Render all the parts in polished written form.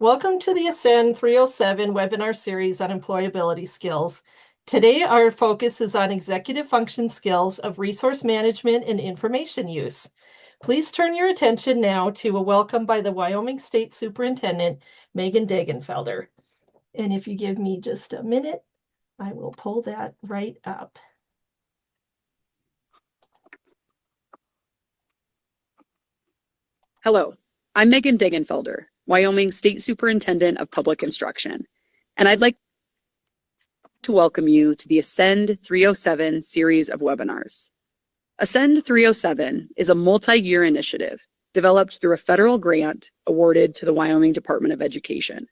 Welcome to the ASCEND 307 webinar series on employability skills. Today, our focus is on executive function skills of resource management and information use. Please turn your attention now to a welcome by the Wyoming State Superintendent, Megan Degenfelder. And if you give me just a minute, I will pull that right up. Hello, I'm Megan Degenfelder, Wyoming State Superintendent of Public Instruction, and I'd like to welcome you to the ASCEND 307 series of webinars. ASCEND 307 is a multi-year initiative developed through a federal grant awarded to the Wyoming Department of Education.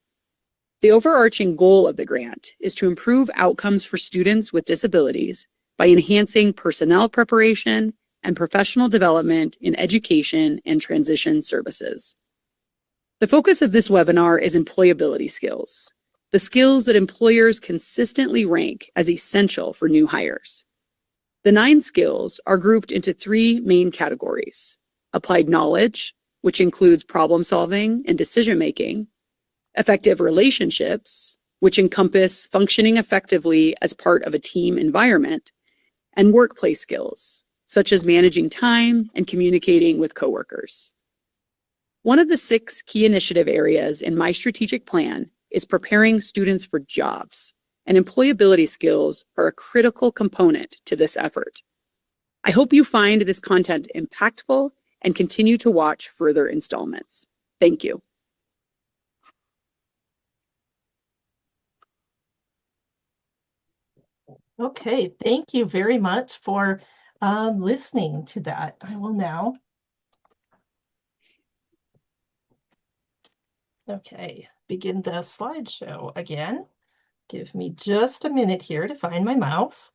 The overarching goal of the grant is to improve outcomes for students with disabilities by enhancing personnel preparation and professional development in education and transition services. The focus of this webinar is employability skills, the skills that employers consistently rank as essential for new hires. The 9 skills are grouped into 3 main categories: applied knowledge, which includes problem solving and decision making; effective relationships, which encompass functioning effectively as part of a team environment; and workplace skills, such as managing time and communicating with coworkers. One of the 6 key initiative areas in my strategic plan is preparing students for jobs, and employability skills are a critical component to this effort. I hope you find this content impactful and continue to watch further installments. Thank you. Okay, thank you very much for listening to that. I will now. Okay, begin the slideshow again. Give me just a minute here to find my mouse.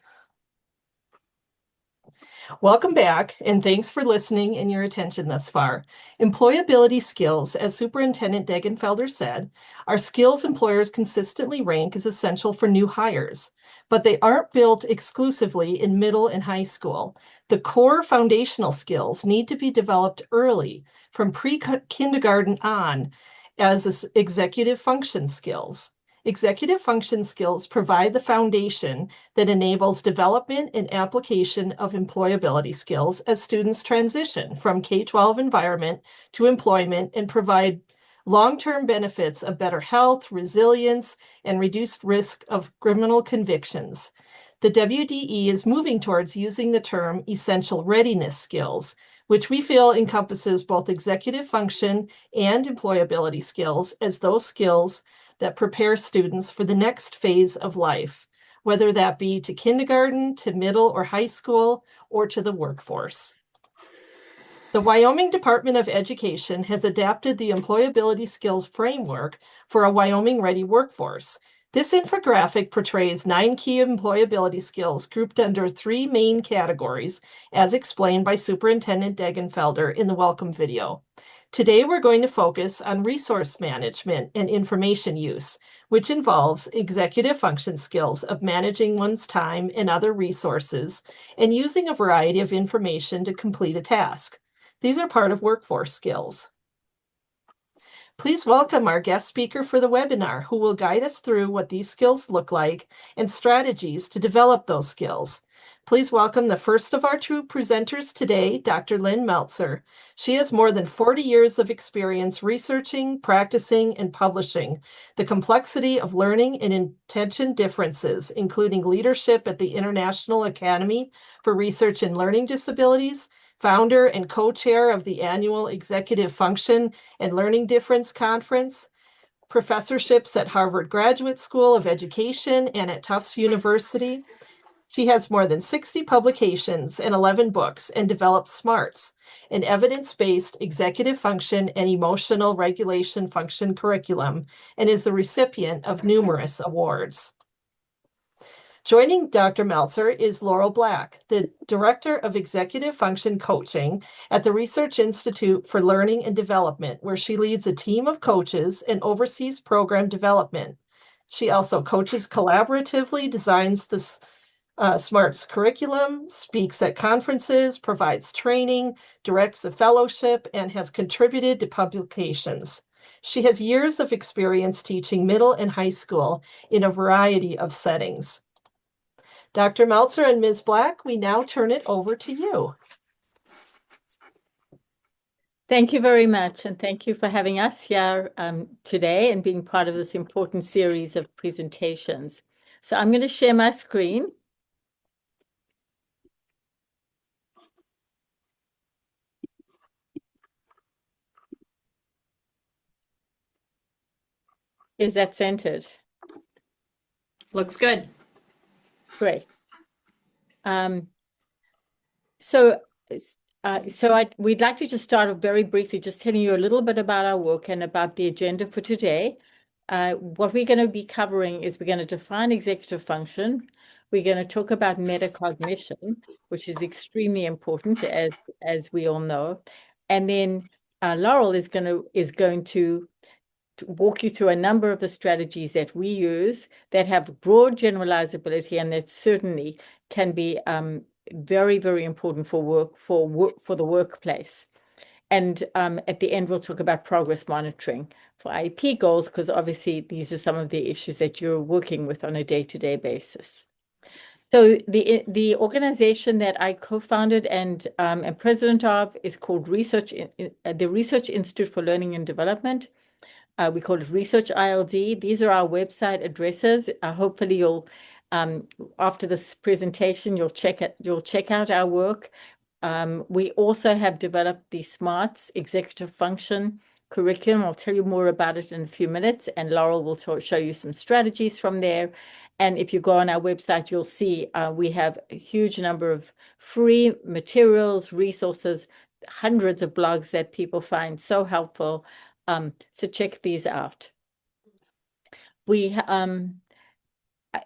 Welcome back, and thanks for listening and your attention thus far. Employability skills, as Superintendent Degenfelder said, are skills employers consistently rank as essential for new hires, but they aren't built exclusively in middle and high school. The core foundational skills need to be developed early, from pre-kindergarten on, as executive function skills. Executive function skills provide the foundation that enables development and application of employability skills as students transition from K-12 environment to employment and provide long-term benefits of better health, resilience, and reduced risk of criminal convictions. The WDE is moving towards using the term essential readiness skills, which we feel encompasses both executive function and employability skills as those skills that prepare students for the next phase of life, whether that be to kindergarten, to middle or high school, or to the workforce. The Wyoming Department of Education has adapted the employability skills framework for a Wyoming ready workforce. This infographic portrays 9 key employability skills grouped under 3 main categories, as explained by Superintendent Degenfelder in the welcome video. Today, we're going to focus on resource management and information use, which involves executive function skills of managing one's time and other resources and using a variety of information to complete a task. These are part of workforce skills. Please welcome our guest speaker for the webinar, who will guide us through what these skills look like and strategies to develop those skills. Please welcome the first of our 2 presenters today, Dr. Lynn Meltzer. She has more than 40 years of experience researching, practicing, and publishing the complexity of learning and attention differences, including leadership at the International Academy for Research in Learning Disabilities, founder and co-chair of the annual Executive Function and Learning Difference Conference, professorships at Harvard Graduate School of Education and at Tufts University. She has more than 60 publications and 11 books and developed SMARTS, an evidence-based executive function and emotional regulation function curriculum, and is the recipient of numerous awards. Joining Dr. Meltzer is Laurel Black, the Director of Executive Function Coaching at the Research Institute for Learning and Development, where she leads a team of coaches and oversees program development. She also coaches collaboratively, designs the SMARTS curriculum, speaks at conferences, provides training, directs a fellowship, and has contributed to publications. She has years of experience teaching middle and high school in a variety of settings. Dr. Meltzer and Ms. Black, we now turn it over to you. Thank you very much, and thank you for having us here today and being part of this important series of presentations. So I'm going to share my screen. Is that centered? Looks good. Great. We'd like to just start off very briefly, just telling you a little bit about our work and about the agenda for today. What we're going to be covering is we're going to define executive function. We're going to talk about metacognition, which is extremely important, as we all know. And then Laurel is going to walk you through a number of the strategies that we use that have broad generalizability and that certainly can be very, very important for the workplace. And at the end, we'll talk about progress monitoring for IEP goals, because obviously these are some of the issues that you're working with on a day-to-day basis. So the organization that I co-founded and am president of is called the Research Institute for Learning and Development. We call it Research ILD. These are our website addresses. Hopefully you'll, after this presentation, you'll check out our work. We also have developed the SMARTS executive function curriculum. I'll tell you more about it in a few minutes, and Laurel will show you some strategies from there. And if you go on our website, you'll see we have a huge number of free materials, resources, hundreds of blogs that people find so helpful. So check these out.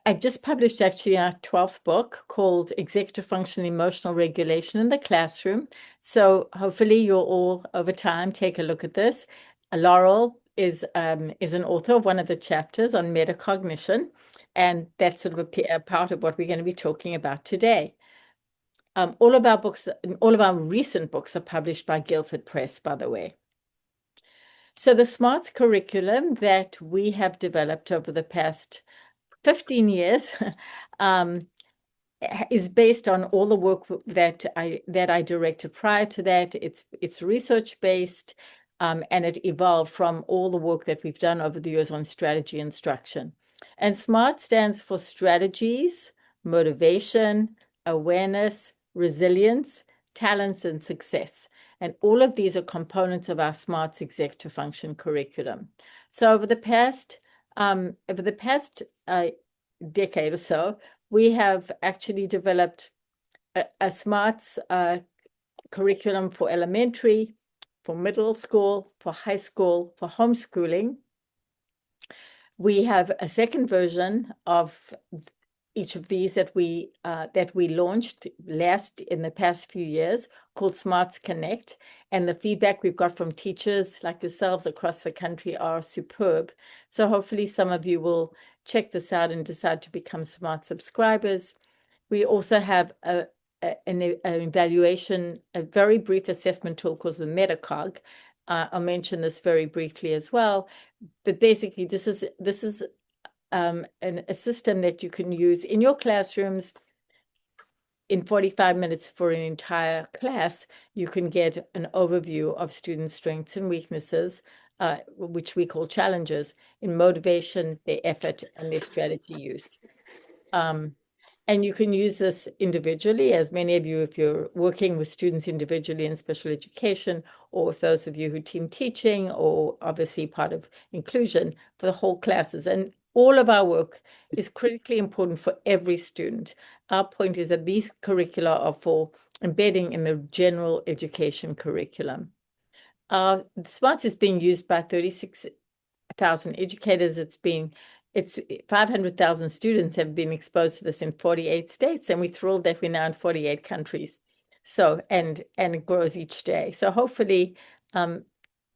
I just published actually our 12th book called Executive Function Emotional Regulation in the Classroom. So hopefully you'll all over time take a look at this. Laurel is an author of one of the chapters on metacognition, and that's sort of a part of what we're going to be talking about today. All of our recent books are published by Guilford Press, by the way. So the SMARTS curriculum that we have developed over the past 15 years is based on all the work that I directed prior to that. It's research-based, and it evolved from all the work that we've done over the years on strategy instruction. And SMART stands for strategies, motivation, awareness, resilience, talents, and success. And all of these are components of our SMARTS executive function curriculum. So over the past decade or so, we have actually developed a SMARTS curriculum for elementary, for middle school, for high school, for homeschooling. We have a second version of each of these that we launched in the past few years, called SMARTS Connect, and the feedback we've got from teachers like yourselves across the country are superb. So hopefully some of you will check this out and decide to become SMART subscribers. We also have an evaluation, a very brief assessment tool called the Metacog. I'll mention this very briefly as well, but basically this is a system that you can use in your classrooms. In 45 minutes for an entire class, you can get an overview of students' strengths and weaknesses, which we call challenges, in motivation, their effort, and their strategy use. And you can use this individually, as many of you, if you're working with students individually in special education, or if those of you who team teaching, or obviously part of inclusion for the whole classes. And all of our work is critically important for every student. Our point is that these curricula are for embedding in the general education curriculum. SMARTS is being used by 36,000 educators. It's 500,000 students have been exposed to this in 48 states, and we're thrilled that we're now in 48 countries. So, and it grows each day. So hopefully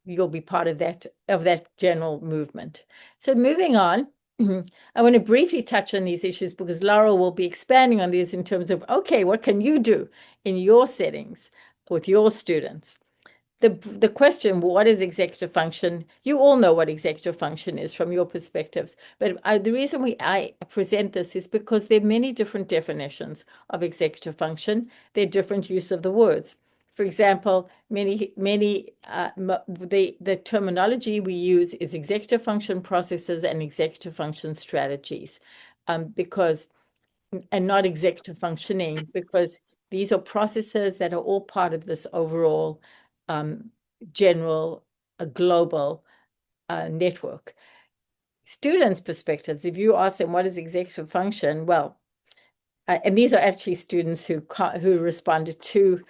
you'll be part of that general movement. So moving on, I want to briefly touch on these issues because Laurel will be expanding on these in terms of, okay, what can you do in your settings with your students? the question, what is executive function? You all know what executive function is from your perspectives, but the reason I present this is because there are many different definitions of executive function. There are different use of the words. For example, the terminology we use is executive function processes and executive function strategies, and not executive functioning, because these are processes that are all part of this overall general, global network. Students' perspectives, if you ask them what is executive function, well, and these are actually students who responded to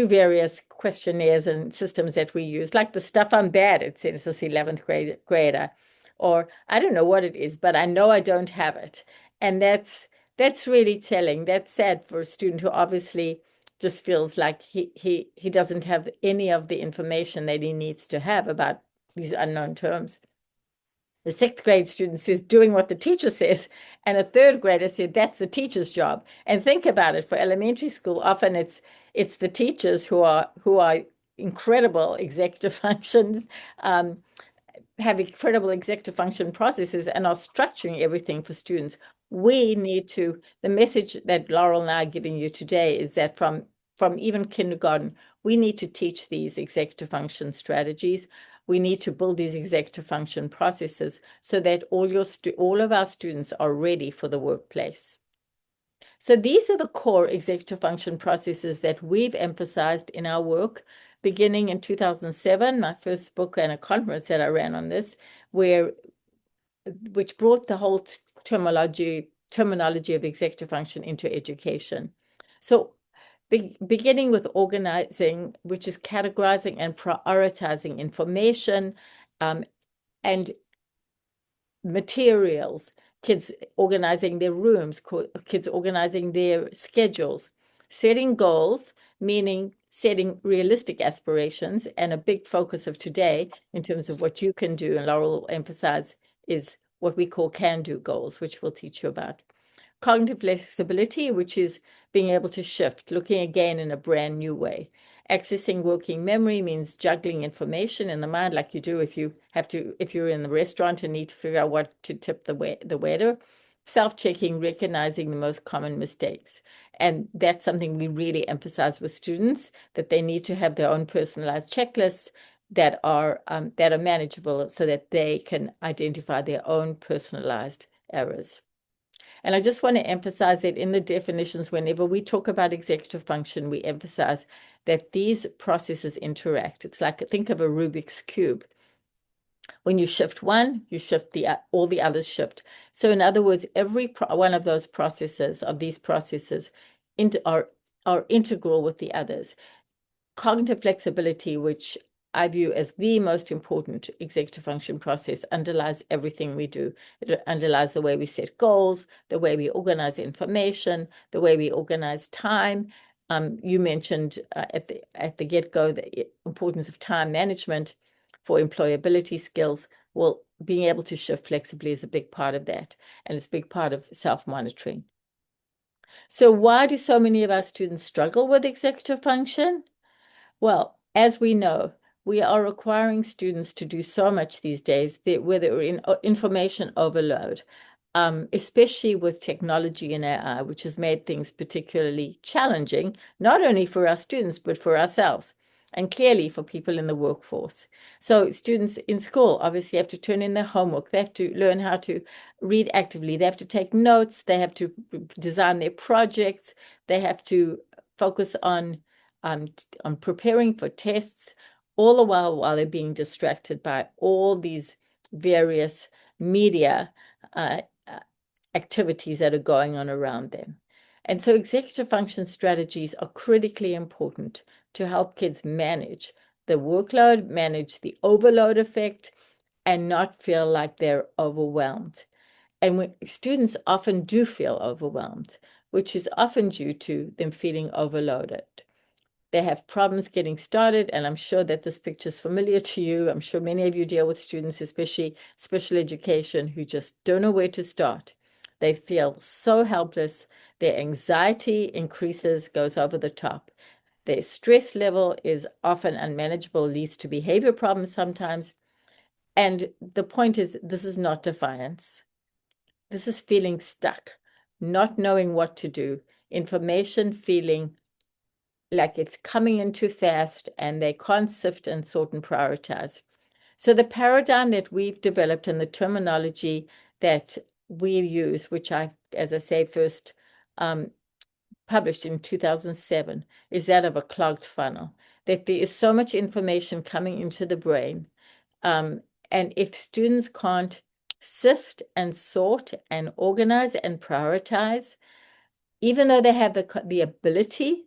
various questionnaires and systems that we use, like the stuff I'm bad at, says this 11th grader, or I don't know what it is, but I know I don't have it. And that's really telling. That's sad for a student who obviously just feels like he doesn't have any of the information that he needs to have about these unknown terms. The 6th grade student says doing what the teacher says, and a 3rd grader said that's the teacher's job. And think about it, for elementary school, often it's the teachers who are incredible executive functions, have incredible executive function processes, and are structuring everything for students. We need to, the message that Laurel and I are giving you today is that from even kindergarten, we need to teach these executive function strategies. We need to build these executive function processes so that all of our students are ready for the workplace. So these are the core executive function processes that we've emphasized in our work, beginning in 2007, my first book and a conference that I ran on this, which brought the whole terminology of executive function into education. So beginning with organizing, which is categorizing and prioritizing information and materials, kids organizing their rooms, kids organizing their schedules, setting goals, meaning setting realistic aspirations, and a big focus of today in terms of what you can do, and Laurel will emphasize, is what we call can-do goals, which we'll teach you about. Cognitive flexibility, which is being able to shift, looking again in a brand new way. Accessing working memory means juggling information in the mind, like you do if you're in the restaurant and need to figure out what to tip the waiter. Self-checking, recognizing the most common mistakes. And that's something we really emphasize with students, that they need to have their own personalized checklists that are manageable so that they can identify their own personalized errors. And I just want to emphasize that in the definitions, whenever we talk about executive function, we emphasize that these processes interact. It's like, think of a Rubik's Cube. When you shift one, you shift all the others shift. So in other words, every one of those processes, are integral with the others. Cognitive flexibility, which I view as the most important executive function process, underlies everything we do. It underlies the way we set goals, the way we organize information, the way we organize time. You mentioned at the get-go the importance of time management for employability skills. Well, being able to shift flexibly is a big part of that, and it's a big part of self-monitoring. So why do so many of our students struggle with executive function? Well, as we know, we are requiring students to do so much these days, where they're in information overload, especially with technology and AI, which has made things particularly challenging, not only for our students, but for ourselves, and clearly for people in the workforce. So students in school obviously have to turn in their homework. They have to learn how to read actively. They have to take notes. They have to design their projects. They have to focus on preparing for tests, all the while they're being distracted by all these various media activities that are going on around them. And so executive function strategies are critically important to help kids manage the workload, manage the overload effect, and not feel like they're overwhelmed. And when students often do feel overwhelmed, which is often due to them feeling overloaded. They have problems getting started, and I'm sure that this picture is familiar to you. I'm sure many of you deal with students, especially special education, who just don't know where to start. They feel so helpless. Their anxiety increases, goes over the top. Their stress level is often unmanageable, leads to behavior problems sometimes. And the point is, this is not defiance. This is feeling stuck, not knowing what to do, information feeling like it's coming in too fast and they can't sift and sort and prioritize. So the paradigm that we've developed and the terminology that we use, which I, as I say, first published in 2007, is that of a clogged funnel, that there is so much information coming into the brain. And if students can't sift and sort and organize and prioritize, even though they have the ability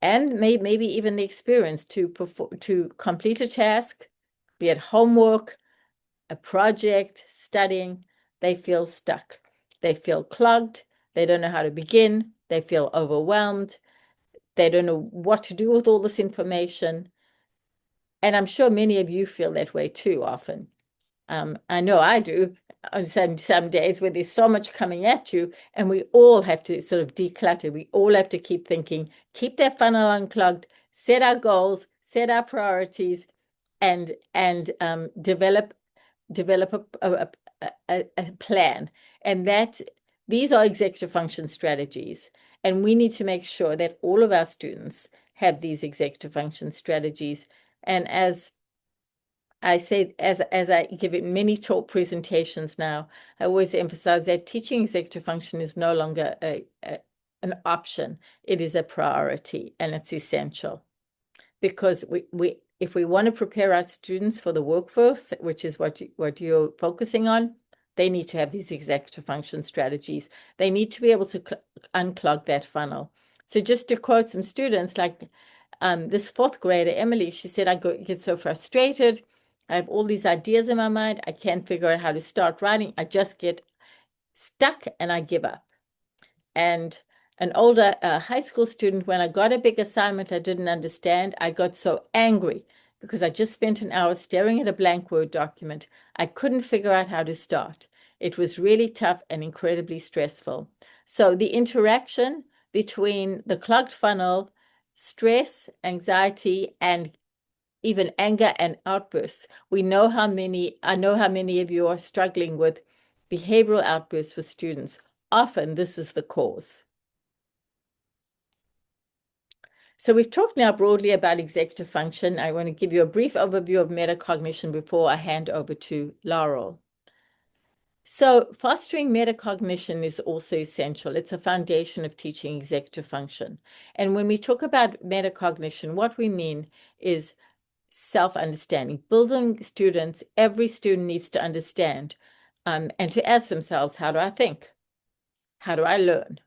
and maybe even the experience to complete a task, be it homework, a project, studying, they feel stuck. They feel clogged. They don't know how to begin. They feel overwhelmed. They don't know what to do with all this information. And I'm sure many of you feel that way too often. I know I do on some days where there's so much coming at you, and we all have to sort of declutter. We all have to keep thinking, keep that funnel unclogged, set our goals, set our priorities, and develop a plan. And these are executive function strategies, and we need to make sure that all of our students have these executive function strategies. And as I say, as I give it many talk presentations now, I always emphasize that teaching executive function is no longer an option. It is a priority, and it's essential, because if we want to prepare our students for the workforce, which is what you're focusing on, they need to have these executive function strategies. They need to be able to unclog that funnel. So just to quote some students, like this fourth grader, Emily, she said, I get so frustrated. I have all these ideas in my mind. I can't figure out how to start writing. I just get stuck and I give up. And an older high school student, when I got a big assignment I didn't understand, I got so angry because I just spent an hour staring at a blank Word document. I couldn't figure out how to start. It was really tough and incredibly stressful. So the interaction between the clogged funnel, stress, anxiety, and even anger and outbursts. I know how many of you are struggling with behavioral outbursts with students. Often this is the cause. So we've talked now broadly about executive function. I want to give you a brief overview of metacognition before I hand over to Laurel. So fostering metacognition is also essential. It's a foundation of teaching executive function. And when we talk about metacognition, what we mean is self-understanding, building students. Every student needs to understand and to ask themselves, how do I think? How do I learn?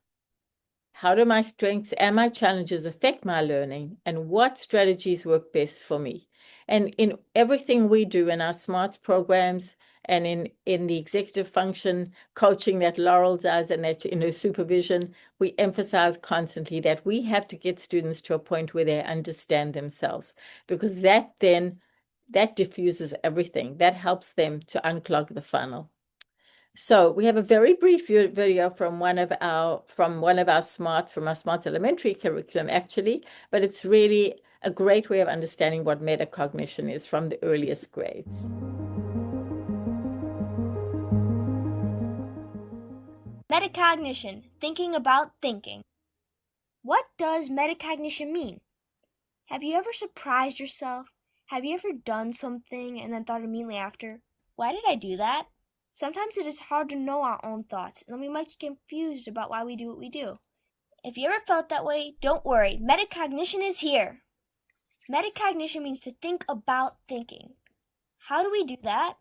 How do my strengths and my challenges affect my learning? And what strategies work best for me? And in everything we do in our SMARTS programs and in the executive function coaching that Laurel does and that in her supervision, we emphasize constantly that we have to get students to a point where they understand themselves, because that diffuses everything. That helps them to unclog the funnel. So we have a very brief video from one of our SMARTS, from our SMARTS elementary curriculum, actually, but it's really a great way of understanding what metacognition is from the earliest grades. Metacognition, thinking about thinking. What does metacognition mean? Have you ever surprised yourself? Have you ever done something and then thought immediately after, why did I do that? Sometimes it is hard to know our own thoughts, and then we might get confused about why we do what we do. If you ever felt that way, don't worry. Metacognition is here. Metacognition means to think about thinking. How do we do that?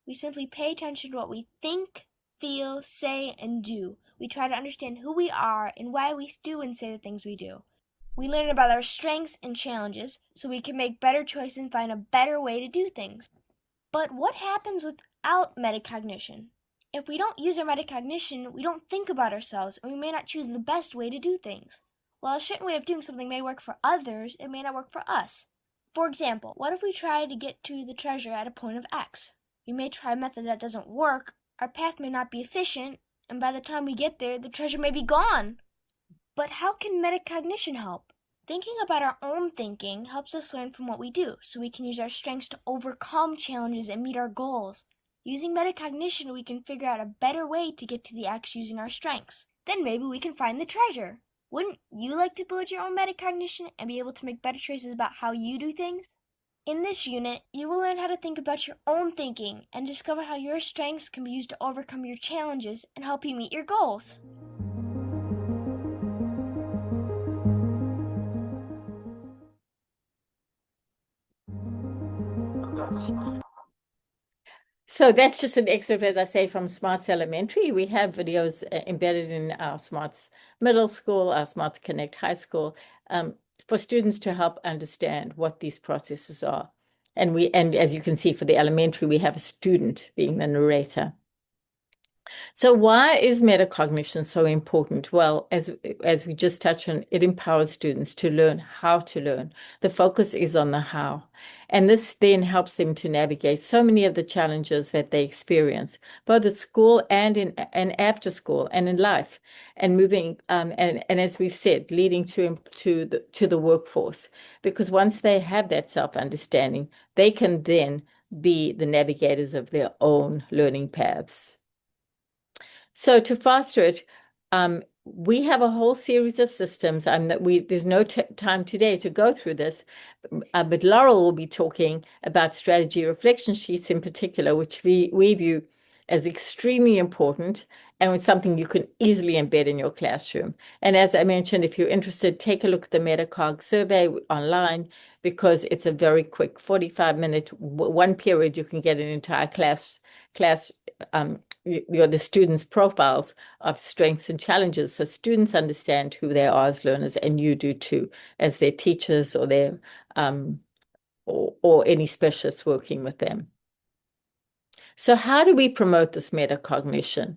We simply pay attention to what we think, feel, say, and do. We try to understand who we are and why we do and say the things we do. We learn about our strengths and challenges so we can make better choices and find a better way to do things. But what happens without metacognition? If we don't use our metacognition, we don't think about ourselves, and we may not choose the best way to do things. While a certain way of doing something may work for others, it may not work for us. For example, what if we try to get to the treasure at a point of X? We may try a method that doesn't work, our path may not be efficient, and by the time we get there, the treasure may be gone. But how can metacognition help? Thinking about our own thinking helps us learn from what we do, so we can use our strengths to overcome challenges and meet our goals. Using metacognition, we can figure out a better way to get to the X using our strengths. Then maybe we can find the treasure. Wouldn't you like to build your own metacognition and be able to make better choices about how you do things? In this unit, you will learn how to think about your own thinking and discover how your strengths can be used to overcome your challenges and help you meet your goals. So that's just an excerpt, as I say, from Smarts Elementary. We have videos embedded in our Smarts Middle School, our Smarts Connect High School, for students to help understand what these processes are. And as you can see, for the elementary, we have a student being the narrator. So why is metacognition so important? Well, as we just touched on, it empowers students to learn how to learn. The focus is on the how. And this then helps them to navigate so many of the challenges that they experience, both at school and after school and in life, and moving and as we've said, leading to the workforce. Because once they have that self-understanding, they can then be the navigators of their own learning paths. So to foster it, we have a whole series of systems. There's no time today to go through this, but Laurel will be talking about strategy reflection sheets in particular, which we view as extremely important and it's something you can easily embed in your classroom. And as I mentioned, if you're interested, take a look at the Metacog survey online because it's a very quick 45-minute, one period, you can get an entire class the students' profiles of strengths and challenges, so students understand who they are as learners, and you do too, as their teachers or their or any specialists working with them. So how do we promote this metacognition?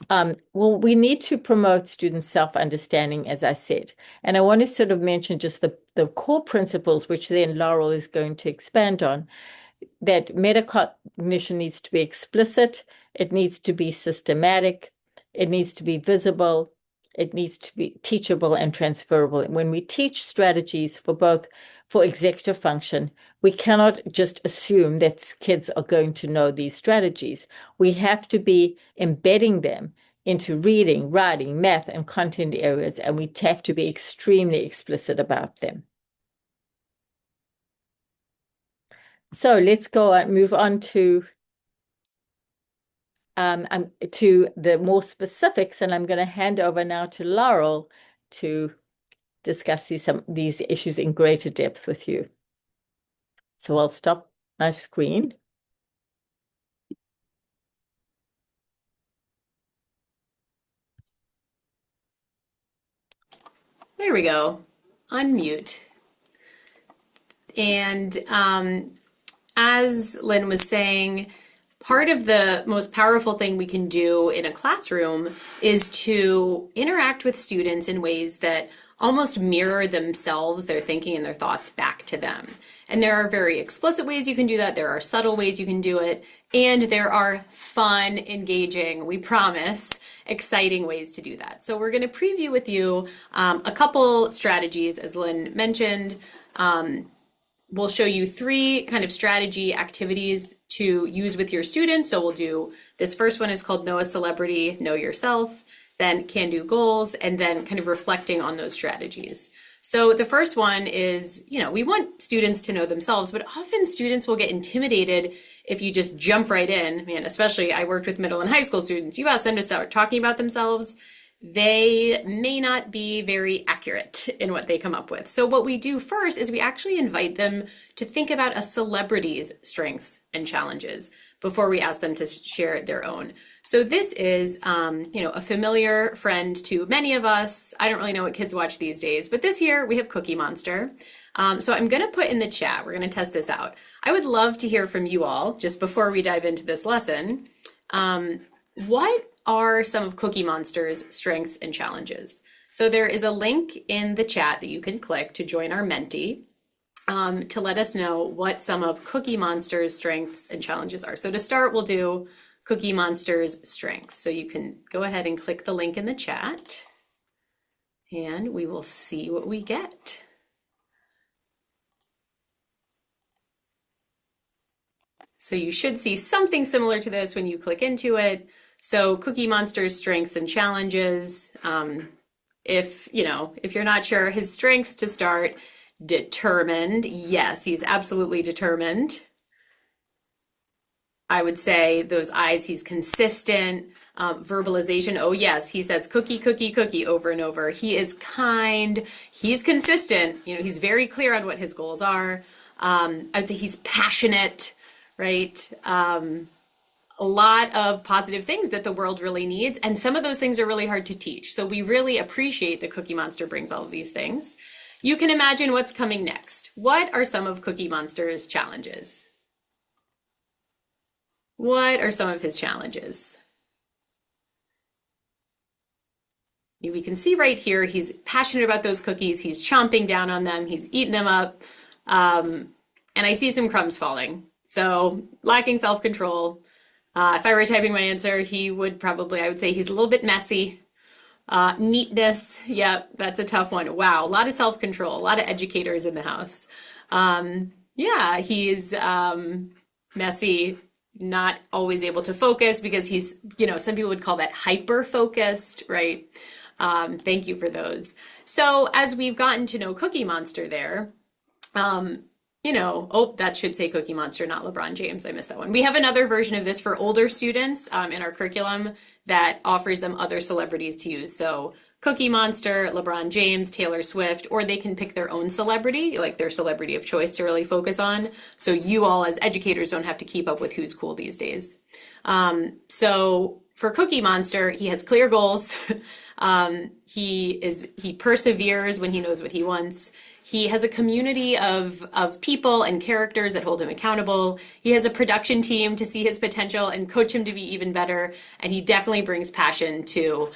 Well, we need to promote student self-understanding, as I said. And I want to sort of mention just the core principles, which then Laurel is going to expand on. That metacognition needs to be explicit, it needs to be systematic, it needs to be visible, it needs to be teachable and transferable. And when we teach strategies for executive function, we cannot just assume that kids are going to know these strategies. We have to be embedding them into reading, writing, math, and content areas, and we have to be extremely explicit about them. So let's go and move on to the more specifics, and I'm going to hand over now to Laurel to discuss these issues in greater depth with you. So I'll stop my screen. There we go. Unmute. And as Lynn was saying, part of the most powerful thing we can do in a classroom is to interact with students in ways that almost mirror themselves, their thinking and their thoughts back to them. And there are very explicit ways you can do that. There are subtle ways you can do it. And there are fun, engaging, we promise, exciting ways to do that. So we're going to preview with you a couple strategies, as Lynn mentioned. We'll show you 3 kind of strategy activities to use with your students. So we'll do, this first one is called Know a Celebrity, Know Yourself, then Can-Do Goals, and then kind of reflecting on those strategies. So the first one is, we want students to know themselves, but often students will get intimidated if you just jump right in. Man, especially I worked with middle and high school students. You ask them to start talking about themselves, they may not be very accurate in what they come up with. So what we do first is we actually invite them to think about a celebrity's strengths and challenges before we ask them to share their own. So this is, a familiar friend to many of us. I don't really know what kids watch these days, but this here we have Cookie Monster. So I'm going to put in the chat, we're going to test this out. I would love to hear from you all, just before we dive into this lesson. What are some of Cookie Monster's strengths and challenges? So there is a link in the chat that you can click to join our Menti to let us know what some of Cookie Monster's strengths and challenges are. So to start, we'll do Cookie Monster's strengths. So you can go ahead and click the link in the chat. and we will see what we get. So you should see something similar to this when you click into it. So Cookie Monster's strengths and challenges. If you're not sure, his strengths to start, determined. Yes, he's absolutely determined. I would say those eyes, he's consistent. Verbalization, oh yes, he says cookie, cookie, cookie over and over. He is kind, he's consistent, he's very clear on what his goals are. I'd say he's passionate, right? A lot of positive things that the world really needs, and some of those things are really hard to teach. So we really appreciate that Cookie Monster brings all of these things. You can imagine what's coming next. What are some of Cookie Monster's challenges? What are some of his challenges? We can see right here, he's passionate about those cookies. He's chomping down on them. He's eating them up. And I see some crumbs falling. So lacking self-control. If I were typing my answer, I would say he's a little bit messy. Neatness, yeah, that's a tough one. Wow, a lot of self-control, a lot of educators in the house. Yeah, he's messy, not always able to focus because he's, some people would call that hyper-focused, right? Thank you for those. So as we've gotten to know Cookie Monster there, that should say Cookie Monster, not LeBron James. I missed that one. We have another version of this for older students in our curriculum that offers them other celebrities to use. So Cookie Monster, LeBron James, Taylor Swift, or they can pick their own celebrity, like their celebrity of choice to really focus on. So you all as educators don't have to keep up with who's cool these days. So for Cookie Monster, he has clear goals. He perseveres when he knows what he wants. He has a community of people and characters that hold him accountable. He has a production team to see his potential and coach him to be even better. And he definitely brings passion to,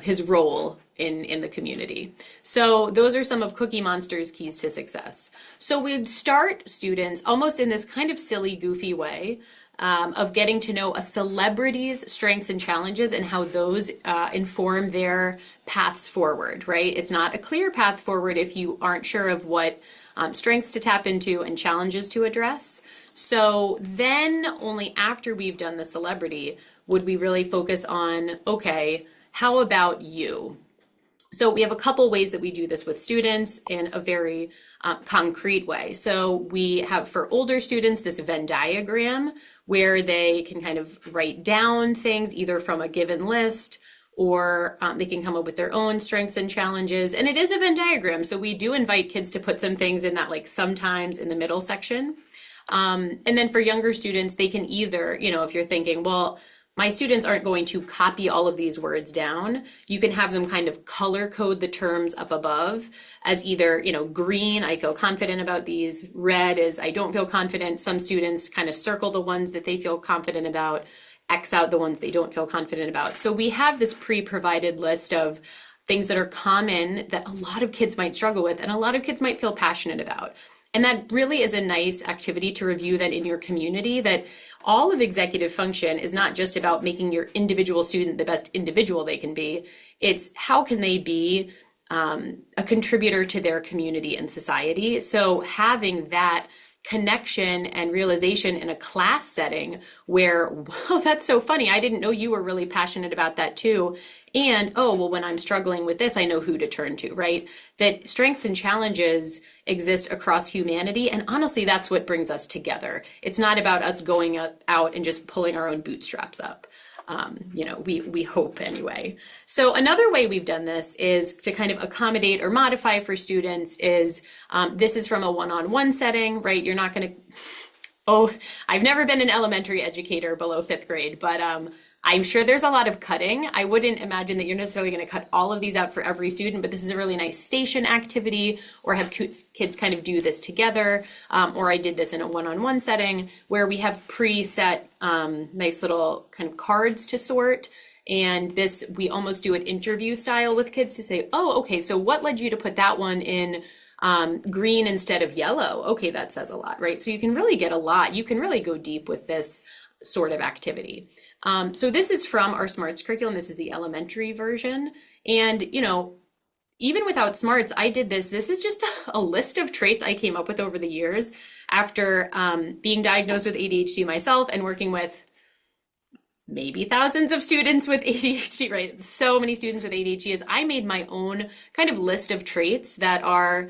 his role in the community. So those are some of Cookie Monster's keys to success. So we'd start students almost in this kind of silly, goofy way of getting to know a celebrity's strengths and challenges and how those inform their paths forward, right? It's not a clear path forward if you aren't sure of what strengths to tap into and challenges to address. So then only after we've done the celebrity would we really focus on, okay, how about you? So we have a couple ways that we do this with students in a very concrete way. So we have for older students this Venn diagram where they can kind of write down things either from a given list or they can come up with their own strengths and challenges. And it is a Venn diagram. So we do invite kids to put some things in that, like sometimes in the middle section. And then for younger students, they can either, if you're thinking, well, my students aren't going to copy all of these words down. You can have them kind of color code the terms up above as either, green, I feel confident about these. Red is I don't feel confident. Some students kind of circle the ones that they feel confident about, X out the ones they don't feel confident about. So we have this pre-provided list of things that are common that a lot of kids might struggle with and a lot of kids might feel passionate about. And that really is a nice activity to review that in your community, that all of executive function is not just about making your individual student the best individual they can be. It's how can they be a contributor to their community and society. So having that connection and realization in a class setting where, wow, that's so funny. I didn't know you were really passionate about that too. And, oh, well, when I'm struggling with this, I know who to turn to, right? That strengths and challenges exist across humanity. And honestly, that's what brings us together. It's not about us going out and just pulling our own bootstraps up. We hope anyway. So another way we've done this is to kind of accommodate or modify for students is, this is from a one-on-one setting, right? You're not going to, I've never been an elementary educator below 5th grade, but I'm sure there's a lot of cutting. I wouldn't imagine that you're necessarily going to cut all of these out for every student, but this is a really nice station activity, or have kids kind of do this together. Or I did this in a one-on-one setting where we have preset nice little kind of cards to sort. And this, we almost do it interview style with kids to say, oh, okay, so what led you to put that one in green instead of yellow? Okay, that says a lot, right? So you can really get a lot. You can really go deep with this sort of activity. So this is from our SMARTS curriculum. This is the elementary version. And, even without smarts, I did this. This is just a list of traits I came up with over the years after being diagnosed with ADHD myself and working with maybe thousands of students with ADHD, right? So many students with ADHD, is I made my own kind of list of traits that are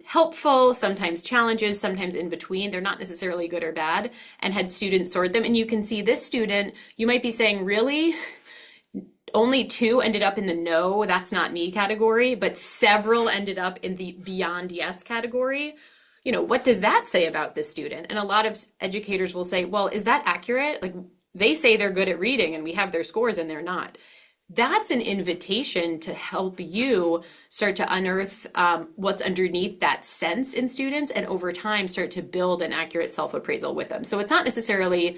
helpful, sometimes challenges, sometimes in between. They're not necessarily good or bad, and had students sort them. And you can see this student, you might be saying, really? Only 2 ended up in the no, that's not me category, but several ended up in the beyond yes category. You know, what does that say about this student? And a lot of educators will say, well, is that accurate? Like, they say they're good at reading and we have their scores and they're not. That's an invitation to help you start to unearth what's underneath that sense in students, and over time start to build an accurate self-appraisal with them. So it's not necessarily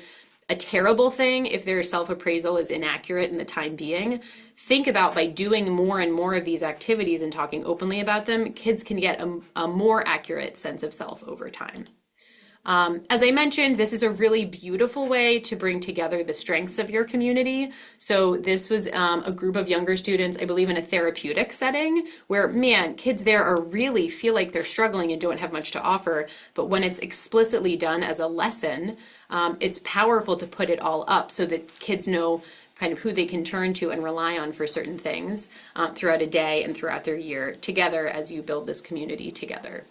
a terrible thing if their self-appraisal is inaccurate in the time being. Think about, by doing more and more of these activities and talking openly about them, kids can get a more accurate sense of self over time. As I mentioned, this is a really beautiful way to bring together the strengths of your community. So this was a group of younger students, I believe in a therapeutic setting, where, man, kids there are really feel like they're struggling and don't have much to offer. But when it's explicitly done as a lesson, it's powerful to put it all up so that kids know kind of who they can turn to and rely on for certain things throughout a day and throughout their year together as you build this community together.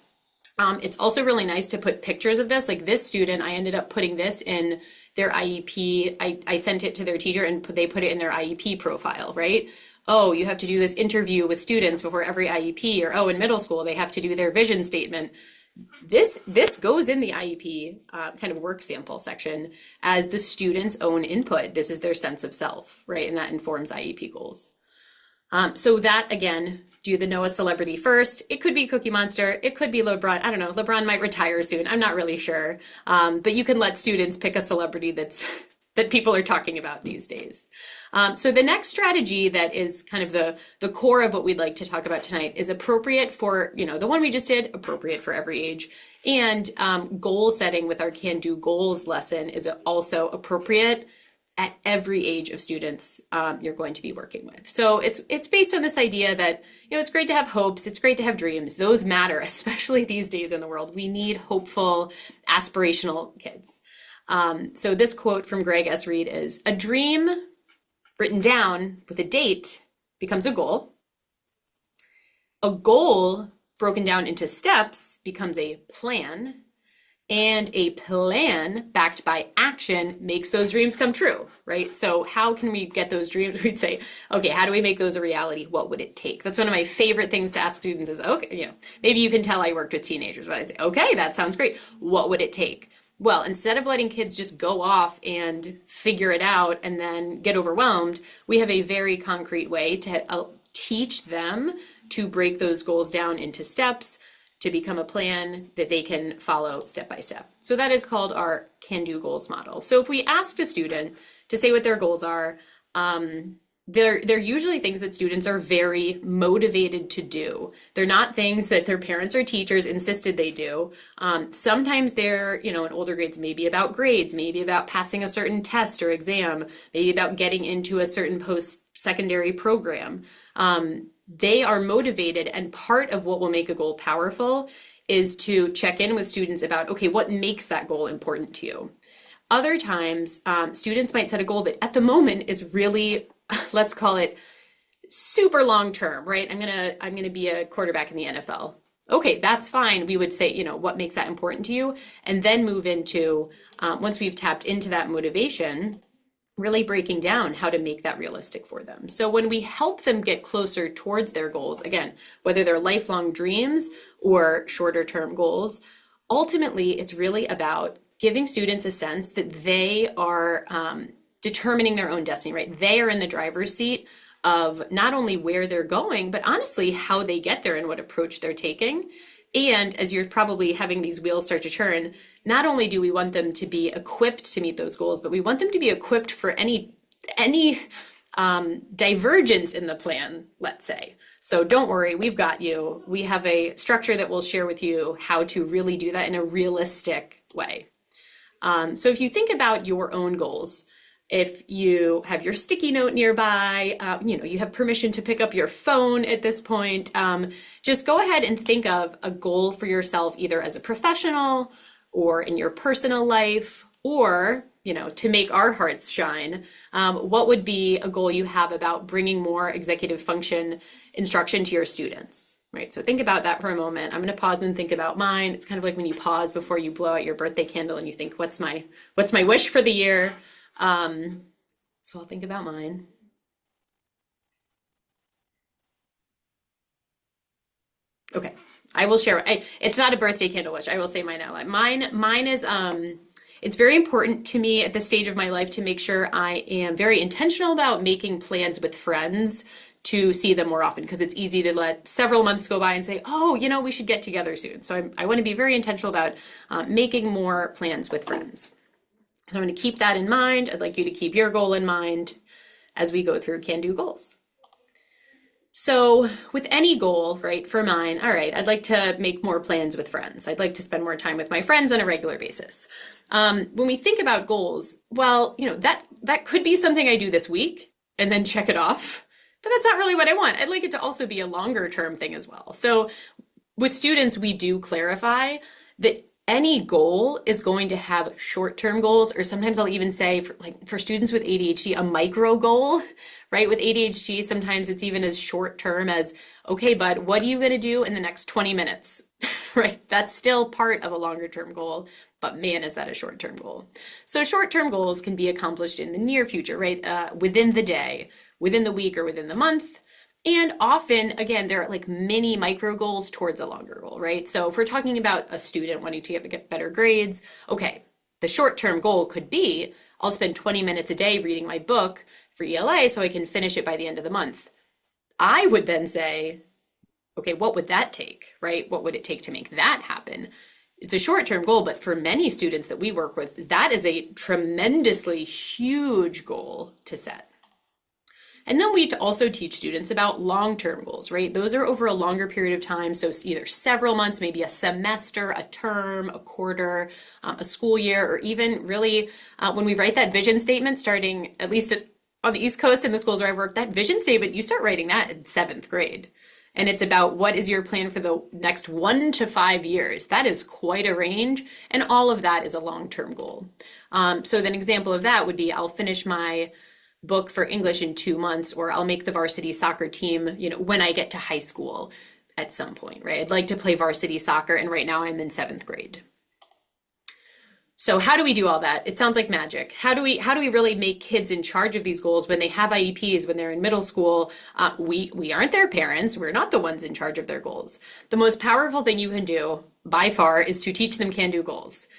It's also really nice to put pictures of this. Like this student, I ended up putting this in their IEP. I sent it to their teacher and they put it in their IEP profile, right? Oh, you have to do this interview with students before every IEP, or oh, in middle school, they have to do their vision statement. This goes in the IEP kind of work sample section as the student's own input. This is their sense of self, right? And that informs IEP goals. So that, again, do the know a celebrity first. It could be Cookie Monster. It could be LeBron. I don't know. LeBron might retire soon. I'm not really sure. But you can let students pick a celebrity that people are talking about these days. So the next strategy that is kind of the core of what we'd like to talk about tonight is appropriate for, the one we just did, appropriate for every age. And goal setting with our Can Do Goals lesson is also appropriate at every age of students you're going to be working with. So it's based on this idea that, it's great to have hopes, it's great to have dreams. Those matter, especially these days in the world. We need hopeful, aspirational kids. So this quote from Greg S. Reed is, "A dream written down with a date becomes a goal. A goal broken down into steps becomes a plan. And a plan backed by action makes those dreams come true," right? So how can we get those dreams? We'd say, okay, how do we make those a reality? What would it take? That's one of my favorite things to ask students is, okay, maybe you can tell I worked with teenagers, but I'd say, okay, that sounds great. What would it take? Well, instead of letting kids just go off and figure it out and then get overwhelmed, we have a very concrete way to teach them to break those goals down into steps, to become a plan that they can follow step by step. So that is called our Can Do Goals model. So if we asked a student to say what their goals are, they're usually things that students are very motivated to do. They're not things that their parents or teachers insisted they do. Sometimes they're, in older grades, maybe about grades, maybe about passing a certain test or exam, maybe about getting into a certain post-secondary program. They are motivated, and part of what will make a goal powerful is to check in with students about, okay, what makes that goal important to you? Other times, students might set a goal that at the moment is really, let's call it super long term, right? I'm gonna be a quarterback in the NFL. Okay, that's fine. We would say, what makes that important to you? And then move into, once we've tapped into that motivation, really breaking down how to make that realistic for them. So when we help them get closer towards their goals, again, whether they're lifelong dreams or shorter term goals, ultimately it's really about giving students a sense that they are determining their own destiny, right? They are in the driver's seat of not only where they're going, but honestly how they get there and what approach they're taking. And as you're probably having these wheels start to turn, not only do we want them to be equipped to meet those goals, but we want them to be equipped for any divergence in the plan, let's say. So don't worry, we've got you. We have a structure that we'll share with you how to really do that in a realistic way. So if you think about your own goals, If you have your sticky note nearby, you have permission to pick up your phone at this point. Just go ahead and think of a goal for yourself, either as a professional or in your personal life, or, to make our hearts shine. What would be a goal you have about bringing more executive function instruction to your students? Right, so think about that for a moment. I'm going to pause and think about mine. It's kind of like when you pause before you blow out your birthday candle and you think, what's my wish for the year? So I'll think about mine. Okay, I will share. It's not a birthday candle wish. I will say mine out loud. Mine is it's very important to me at this stage of my life to make sure I am very intentional about making plans with friends to see them more often, because it's easy to let several months go by and say, oh, we should get together soon. So I want to be very intentional about making more plans with friends. And I'm going to keep that in mind. I'd like you to keep your goal in mind as we go through can-do goals. So with any goal, right, for mine, all right, I'd like to make more plans with friends. I'd like to spend more time with my friends on a regular basis. When we think about goals, well, that could be something I do this week and then check it off. But that's not really what I want. I'd like it to also be a longer term thing as well. So with students, we do clarify that any goal is going to have short-term goals, or sometimes I'll even say for students with ADHD, a micro goal, right? With ADHD, sometimes it's even as short-term as, okay, bud, what are you going to do in the next 20 minutes, right? That's still part of a longer-term goal, but man, is that a short-term goal. So short-term goals can be accomplished in the near future, right? Within the day, within the week, or within the month. And often, again, there are like mini micro goals towards a longer goal, right? So if we're talking about a student wanting to get better grades, okay, the short-term goal could be, I'll spend 20 minutes a day reading my book for ELA so I can finish it by the end of the month. I would then say, okay, what would that take, right? What would it take to make that happen? It's a short-term goal, but for many students that we work with, that is a tremendously huge goal to set. And then we also teach students about long-term goals, right? Those are over a longer period of time. So either several months, maybe a semester, a term, a quarter, a school year, or even really when we write that vision statement, starting at least on the East Coast in the schools where I work, that vision statement, you start writing that in 7th grade. And it's about what is your plan for the next 1 to 5 years. That is quite a range. And all of that is a long-term goal. So an example of that would be I'll finish my book for English in 2 months, or I'll make the varsity soccer team, when I get to high school at some point, right? I'd like to play varsity soccer, and right now I'm in 7th grade. So how do we do all that? It sounds like magic. How do we really make kids in charge of these goals when they have IEPs, when they're in middle school? We aren't their parents. We're not the ones in charge of their goals. The most powerful thing you can do by far is to teach them can-do goals.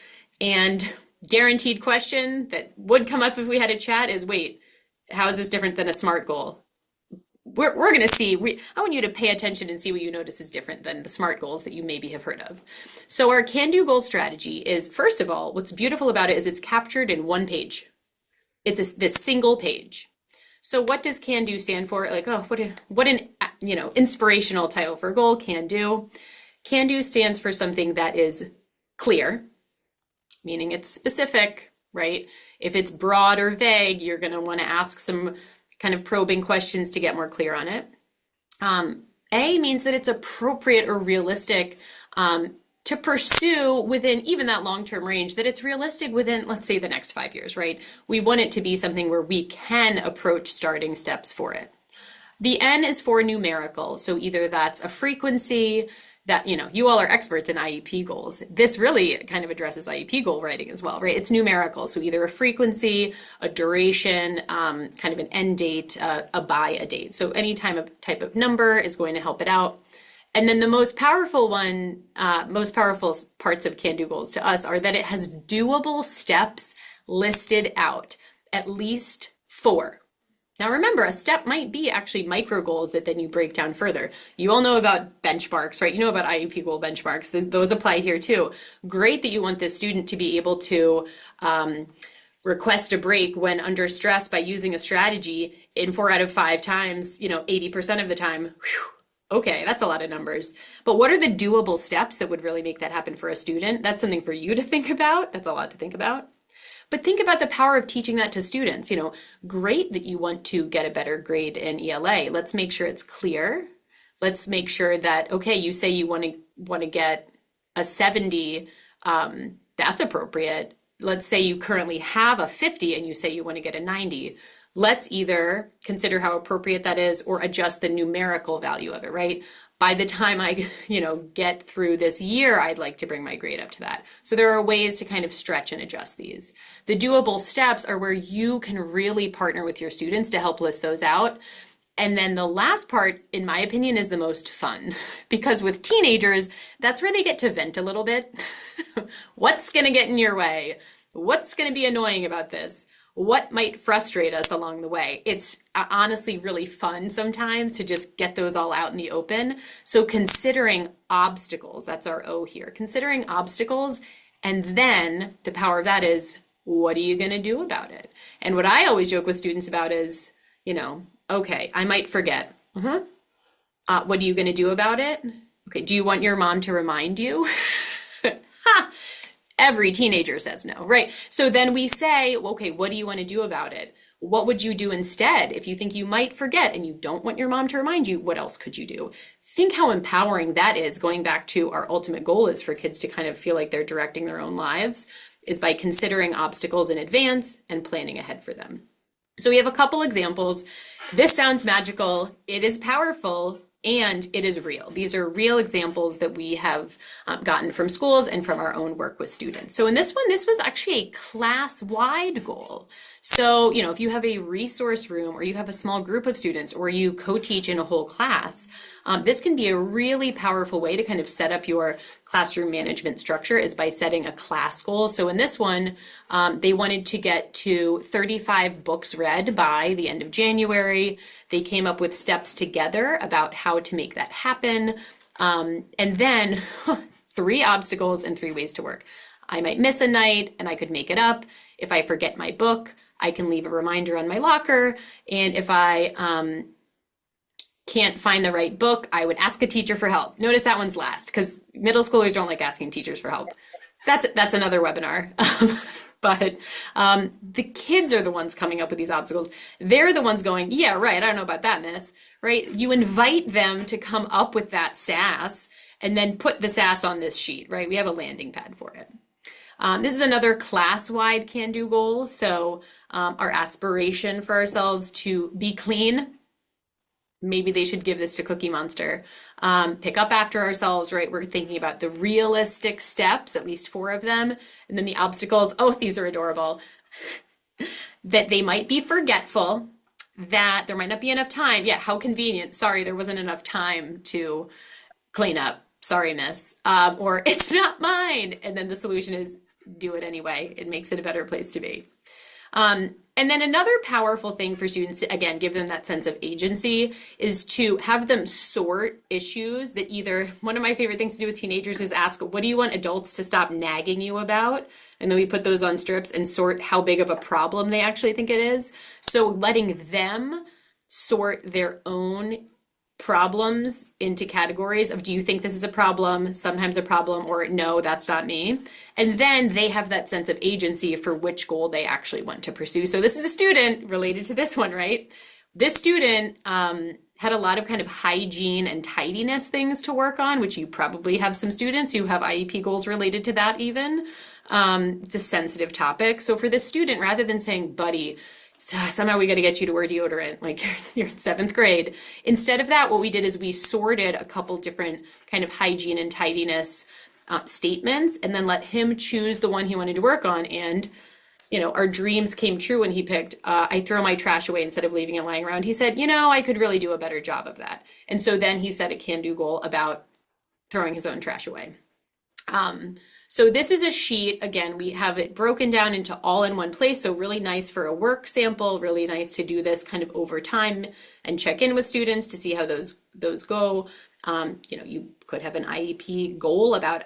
And guaranteed question that would come up if we had a chat is, wait, how is this different than a SMART goal? We're going to see. I want you to pay attention and see what you notice is different than the SMART goals that you maybe have heard of. So our can-do goal strategy is, first of all, what's beautiful about it is it's captured in one page. It's this single page. So what does can-do stand for? Like, oh, what an inspirational title for a goal, can-do. Can-do stands for something that is clear, meaning it's specific, right? If it's broad or vague, you're going to want to ask some kind of probing questions to get more clear on it. A means that it's appropriate or realistic to pursue within even that long-term range, that it's realistic within, let's say, the next 5 years, right? We want it to be something where we can approach starting steps for it. The N is for numerical. So either that's a frequency, that, you all are experts in IEP goals. This really kind of addresses IEP goal writing as well, right? It's numerical. So either a frequency, a duration, kind of an end date, a by a date. So any type of number is going to help it out. And then the most powerful parts of can-do goals to us are that it has doable steps listed out, at least 4. Now remember, a step might be actually micro goals that then you break down further. You all know about benchmarks, right? You know about IEP goal benchmarks. Those apply here too. Great that you want this student to be able to request a break when under stress by using a strategy in 4 out of 5 times, 80% of the time. Whew, okay, that's a lot of numbers. But what are the doable steps that would really make that happen for a student? That's something for you to think about. That's a lot to think about. But think about the power of teaching that to students. Great that you want to get a better grade in ELA. Let's make sure it's clear. Let's make sure that, okay, you say you want to get a 70, that's appropriate. Let's say you currently have a 50 and you say you want to get a 90. Let's either consider how appropriate that is or adjust the numerical value of it, right? By the time I, get through this year, I'd like to bring my grade up to that. So there are ways to kind of stretch and adjust these. The doable steps are where you can really partner with your students to help list those out. And then the last part, in my opinion, is the most fun, because with teenagers, that's where they get to vent a little bit. What's going to get in your way? What's going to be annoying about this? What might frustrate us along the way? It's honestly really fun sometimes to just get those all out in the open. So considering obstacles, that's our O here, considering obstacles, and then the power of that is, what are you going to do about it? And what I always joke with students about is, okay, I might forget. What are you going to do about it? Okay, do you want your mom to remind you? Ha! Every teenager says no, right? So then we say, okay, what do you want to do about it? What would you do instead? If you think you might forget and you don't want your mom to remind you, what else could you do? Think how empowering that is. Going back to our ultimate goal is for kids to kind of feel like they're directing their own lives, is by considering obstacles in advance and planning ahead for them. So we have a couple examples. This sounds magical. It is powerful. And it is real. These are real examples that we have gotten from schools and from our own work with students. So in this one, this was actually a class-wide goal. So, if you have a resource room or you have a small group of students or you co-teach in a whole class, this can be a really powerful way to kind of set up your classroom management structure, is by setting a class goal. So in this one, they wanted to get to 35 books read by the end of January. They came up with steps together about how to make that happen. And then 3 obstacles and 3 ways to work. I might miss a night and I could make it up. If I forget my book, I can leave a reminder on my locker. And if I can't find the right book, I would ask a teacher for help. Notice that one's last, because middle schoolers don't like asking teachers for help. That's another webinar. But the kids are the ones coming up with these obstacles. They're the ones going, yeah, right, I don't know about that, miss, right? You invite them to come up with that SAS and then put the SAS on this sheet, right? We have a landing pad for it. This is another class-wide can-do goal. So our aspiration for ourselves to be clean. Maybe they should give this to Cookie Monster. Pick up after ourselves, right? We're thinking about the realistic steps, at least 4 of them. And then the obstacles, oh, these are adorable. That they might be forgetful, that there might not be enough time. Yeah, how convenient. Sorry, there wasn't enough time to clean up. Sorry, miss. Or it's not mine. And then the solution is do it anyway. It makes it a better place to be. And then another powerful thing for students to, again, give them that sense of agency, is to have them sort issues that either, one of my favorite things to do with teenagers is ask, what do you want adults to stop nagging you about? And then we put those on strips and sort how big of a problem they actually think it is. So letting them sort their own problems into categories of, do you think this is a problem, sometimes a problem, or no, that's not me. And then they have that sense of agency for which goal they actually want to pursue. So this is a student related to this one, right? This student had a lot of kind of hygiene and tidiness things to work on, which you probably have some students who have IEP goals related to that even. It's a sensitive topic. So for this student, rather than saying, buddy, somehow we got to get you to wear deodorant, like you're in 7th grade. Instead of that, what we did is we sorted a couple different kind of hygiene and tidiness statements, and then let him choose the one he wanted to work on. And, our dreams came true when he picked, I throw my trash away instead of leaving it lying around. He said, I could really do a better job of that. And so then he set a can-do goal about throwing his own trash away. So this is a sheet, again, we have it broken down into all in one place. So really nice for a work sample, really nice to do this kind of over time and check in with students to see how those go. You could have an IEP goal about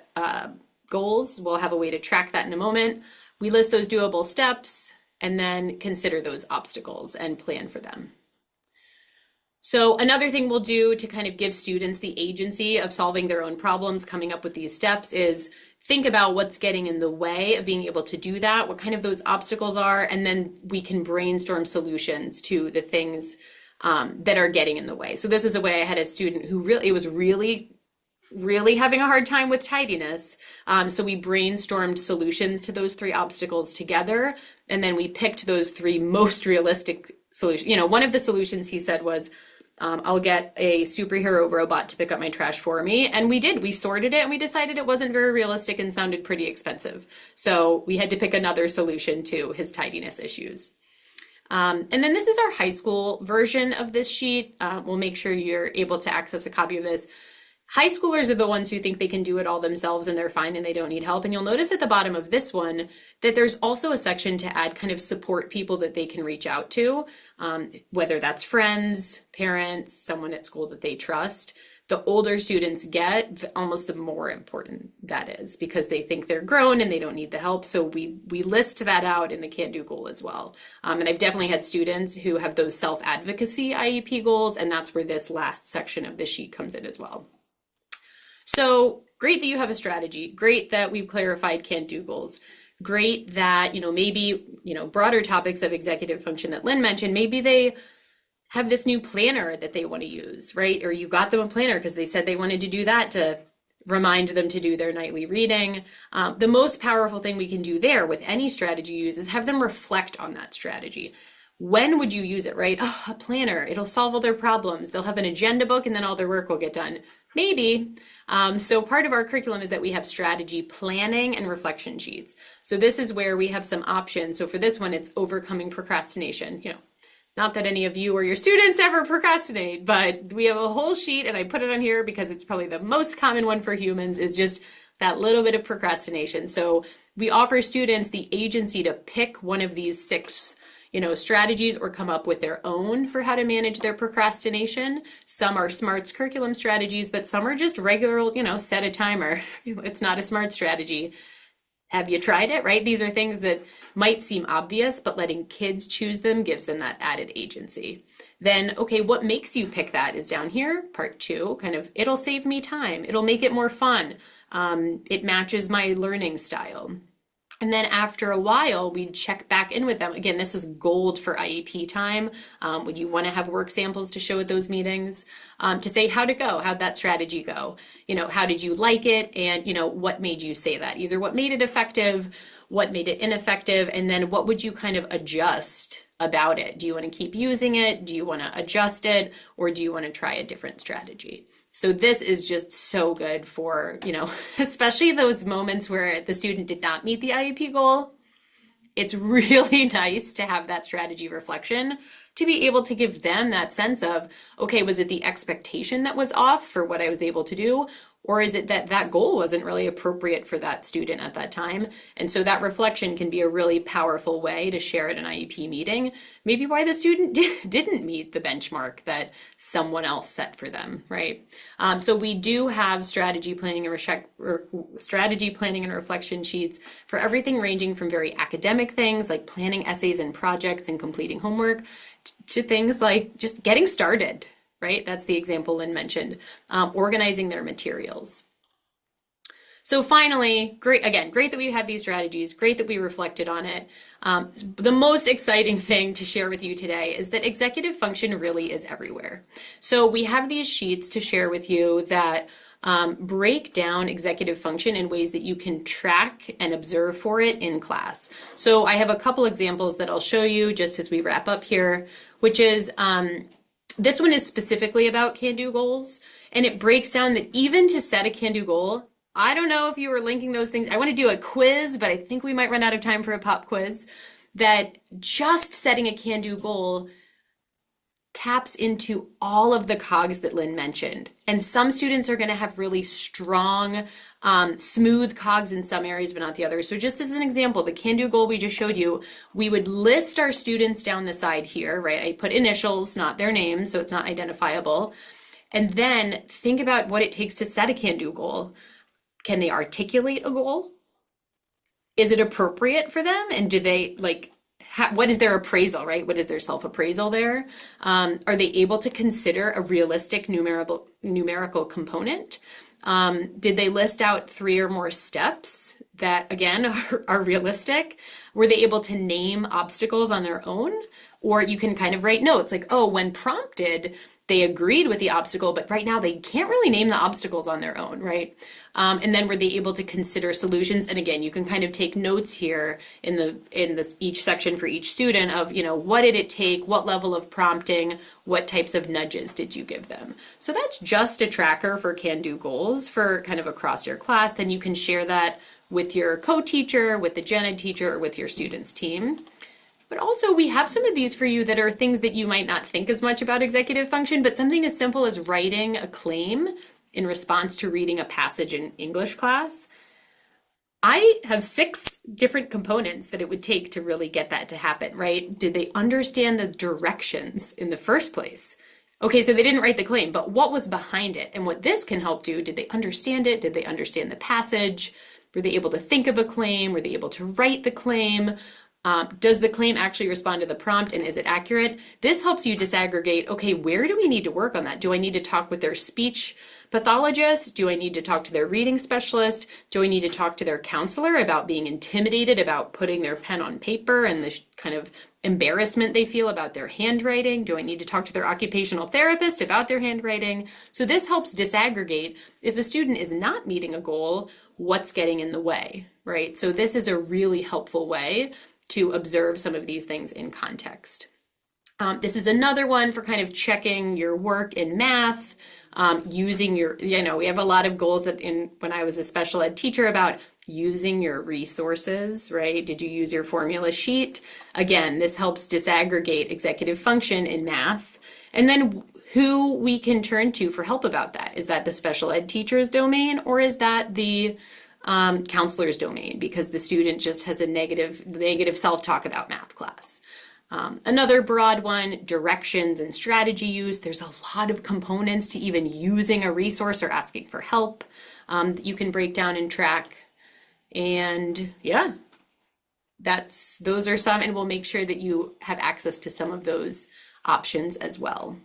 goals. We'll have a way to track that in a moment. We list those doable steps and then consider those obstacles and plan for them. So another thing we'll do to kind of give students the agency of solving their own problems, coming up with these steps, is think about what's getting in the way of being able to do that, what kind of those obstacles are, and then we can brainstorm solutions to the things that are getting in the way. So this is a way I had a student who really having a hard time with tidiness. So we brainstormed solutions to those 3 obstacles together, and then we picked those 3 most realistic solutions. One of the solutions he said was, I'll get a superhero robot to pick up my trash for me. And we did. We sorted it and we decided it wasn't very realistic and sounded pretty expensive. So we had to pick another solution to his tidiness issues. And then this is our high school version of this sheet. We'll make sure you're able to access a copy of this. High schoolers are the ones who think they can do it all themselves and they're fine and they don't need help. And you'll notice at the bottom of this one that there's also a section to add kind of support people that they can reach out to, whether that's friends, parents, someone at school that they trust. The older students get, almost the more important that is, because they think they're grown and they don't need the help. So we list that out in the can-do goal as well. And I've definitely had students who have those self-advocacy IEP goals, and that's where this last section of the sheet comes in as well. So great that you have a strategy. Great that we've clarified can-do goals. Great that, maybe, broader topics of executive function that Lynn mentioned, maybe they have this new planner that they want to use, right? Or you got them a planner because they said they wanted to do that to remind them to do their nightly reading. The most powerful thing we can do there with any strategy you use is have them reflect on that strategy. When would you use it, right? Oh, a planner, it'll solve all their problems. They'll have an agenda book and then all their work will get done. Maybe. So part of our curriculum is that we have strategy planning and reflection sheets. So this is where we have some options. So for this one, it's overcoming procrastination. Not that any of you or your students ever procrastinate, but we have a whole sheet and I put it on here because it's probably the most common one for humans, is just that little bit of procrastination. So we offer students the agency to pick one of these 6 strategies or come up with their own for how to manage their procrastination. Some are SMARTS curriculum strategies, but some are just regular, set a timer. It's not a SMART strategy. Have you tried it, right? These are things that might seem obvious, but letting kids choose them gives them that added agency. Then, okay, what makes you pick that is down here, part 2, kind of, it'll save me time. It'll make it more fun. It matches my learning style. And then after a while, we check back in with them. Again, this is gold for IEP time. When you want to have work samples to show at those meetings, to say how'd it go? How'd that strategy go? How did you like it? And, what made you say that? Either what made it effective, what made it ineffective, and then what would you kind of adjust about it? Do you want to keep using it? Do you want to adjust it? Or do you want to try a different strategy? So this is just so good for, especially those moments where the student did not meet the IEP goal. It's really nice to have that strategy reflection to be able to give them that sense of, okay, was it the expectation that was off for what I was able to do? Or is it that that goal wasn't really appropriate for that student at that time? And so that reflection can be a really powerful way to share at an IEP meeting, maybe why the student didn't meet the benchmark that someone else set for them, right? So we do have strategy planning and reflection sheets for everything ranging from very academic things like planning essays and projects and completing homework to things like just getting started. Right? That's the example Lynn mentioned, organizing their materials. So finally, great that we had these strategies, great that we reflected on it. The most exciting thing to share with you today is that executive function really is everywhere. So we have these sheets to share with you that break down executive function in ways that you can track and observe for it in class. So I have a couple examples that I'll show you just as we wrap up here, which is this one is specifically about can-do goals, and it breaks down that even to set a can-do goal, I don't know if you were linking those things. I want to do a quiz, but I think we might run out of time for a pop quiz, that just setting a can-do goal taps into all of the cogs that Lynn mentioned. And some students are going to have really strong, smooth cogs in some areas, but not the others. So just as an example, the can-do goal we just showed you, we would list our students down the side here, right? I put initials, not their names, so it's not identifiable. And then think about what it takes to set a can-do goal. Can they articulate a goal? Is it appropriate for them? And do they what is their appraisal, right? What is their self-appraisal there? Are they able to consider a realistic numerical component? Did they list out 3 or more steps that, again, are realistic? Were they able to name obstacles on their own? Or you can kind of write notes like, oh, when prompted, they agreed with the obstacle, but right now they can't really name the obstacles on their own, right? And then were they able to consider solutions? And again, you can kind of take notes here in this each section for each student of, what did it take? What level of prompting? What types of nudges did you give them? So that's just a tracker for can-do goals for kind of across your class. Then you can share that with your co-teacher, with the gen ed teacher, or with your students' team. But also we have some of these for you that are things that you might not think as much about executive function, but something as simple as writing a claim in response to reading a passage in English class. I have 6 different components that it would take to really get that to happen, right? Did they understand the directions in the first place? Okay, so they didn't write the claim, but what was behind it? And what this can help do, did they understand it? Did they understand the passage? Were they able to think of a claim? Were they able to write the claim? Does the claim actually respond to the prompt, and is it accurate? This helps you disaggregate, okay, where do we need to work on that? Do I need to talk with their speech pathologist? Do I need to talk to their reading specialist? Do I need to talk to their counselor about being intimidated about putting their pen on paper and the kind of embarrassment they feel about their handwriting? Do I need to talk to their occupational therapist about their handwriting? So this helps disaggregate if a student is not meeting a goal, what's getting in the way, right? So this is a really helpful way to observe some of these things in context. This is another one for kind of checking your work in math, using your, we have a lot of goals that when I was a special ed teacher about using your resources, right? Did you use your formula sheet? Again, this helps disaggregate executive function in math. And then who we can turn to for help about that. Is that the special ed teacher's domain, or is that the counselor's domain because the student just has a negative self-talk about math class? Another broad one, directions and strategy use. There's a lot of components to even using a resource or asking for help that you can break down and track. And yeah, those are some, and we'll make sure that you have access to some of those options as well.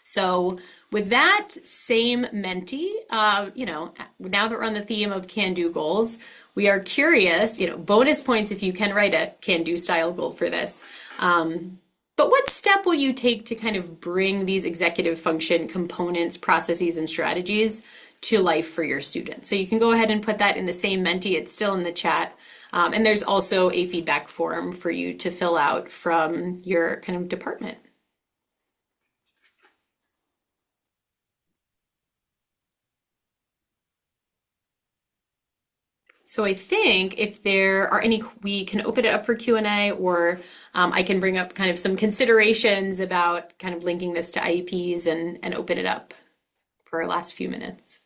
So with that same Menti, now that we're on the theme of can-do goals, we are curious, bonus points if you can write a can-do style goal for this. But what step will you take to kind of bring these executive function components, processes, and strategies to life for your students? So you can go ahead and put that in the same Menti. It's still in the chat. And there's also a feedback form for you to fill out from your kind of department. So I think if there are any, we can open it up for Q&A, or I can bring up kind of some considerations about kind of linking this to IEPs and open it up for our last few minutes.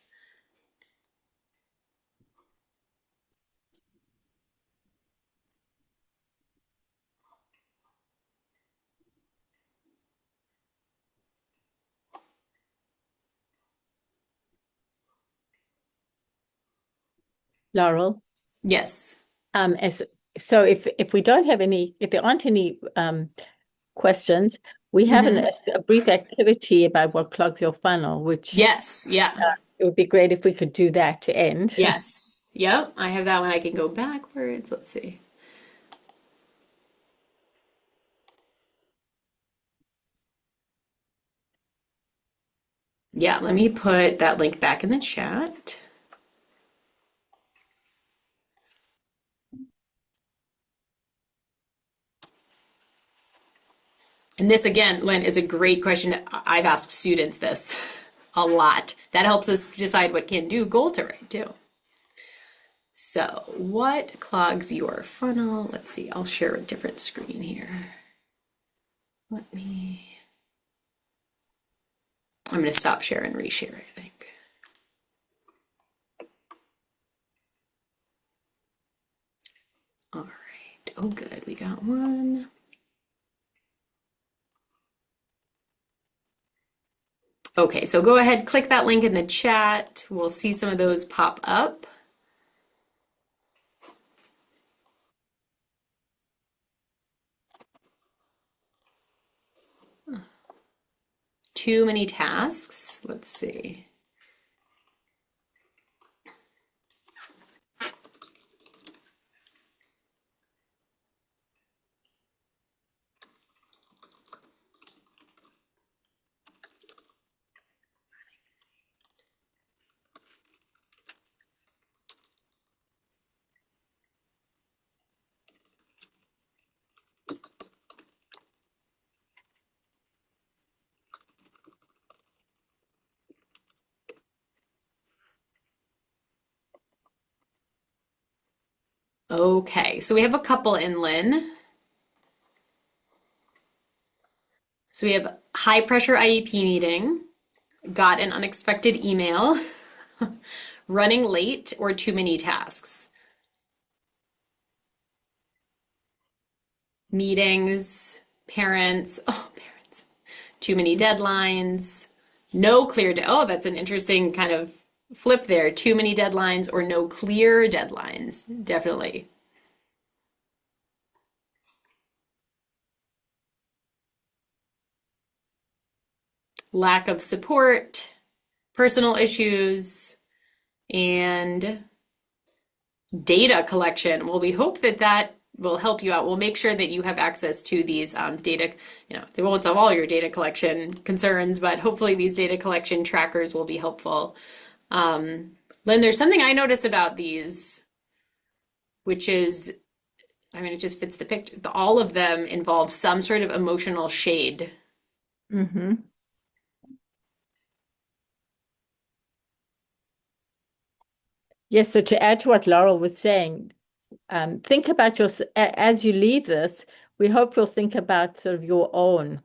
Laurel? Yes. So if we don't have any, if there aren't any questions, we have a brief activity about what clogs your funnel, which yes, yeah, it would be great if we could do that to end. Yes, yep, I have that one. I can go backwards. Let's see. Yeah, let me put that link back in the chat. And this, again, Lynn, is a great question. I've asked students this a lot. That helps us decide what can-do goal to write, too. So, what clogs your funnel? Let's see, I'll share a different screen here. I'm going to stop share and reshare, I think. All right. Oh, good. We got one. Okay, so go ahead, click that link in the chat. We'll see some of those pop up. too many tasks. Let's see. Okay, so we have a couple in, Lynn. So we have high pressure IEP meeting, got an unexpected email, running late, or too many tasks. Meetings, parents, too many deadlines, no clear, oh, that's an interesting kind of flip there. Too many deadlines or no clear deadlines, definitely. Lack of support, personal issues, and data collection. Well, we hope that that will help you out. We'll make sure that you have access to these data. They won't solve all your data collection concerns, but hopefully these data collection trackers will be helpful. Lynn, there's something I notice about these, which is, it just fits the picture. All of them involve some sort of emotional shade. Mm-hmm. Yes, so to add to what Laurel was saying, think about as you leave this, we hope you'll think about sort of your own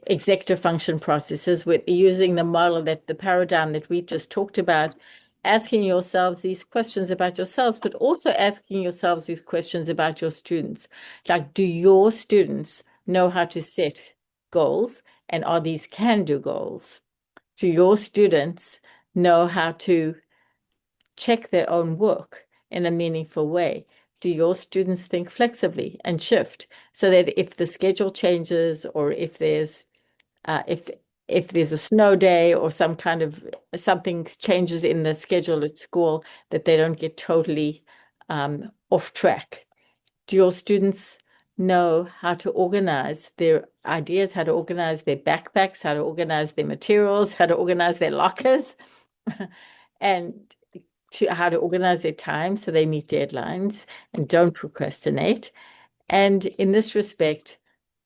executive function processes with using the model, that the paradigm that we just talked about, asking yourselves these questions about yourselves, but also asking yourselves these questions about your students. Like, do your students know how to set goals, and are these can-do goals? Do your students know how to check their own work in a meaningful way? Do your students think flexibly and shift so that if the schedule changes, or if there's a snow day or something changes in the schedule at school, that they don't get totally off track? Do your students know how to organize their ideas, how to organize their backpacks, how to organize their materials, how to organize their lockers, and how to organize their time so they meet deadlines and don't procrastinate? And in this respect,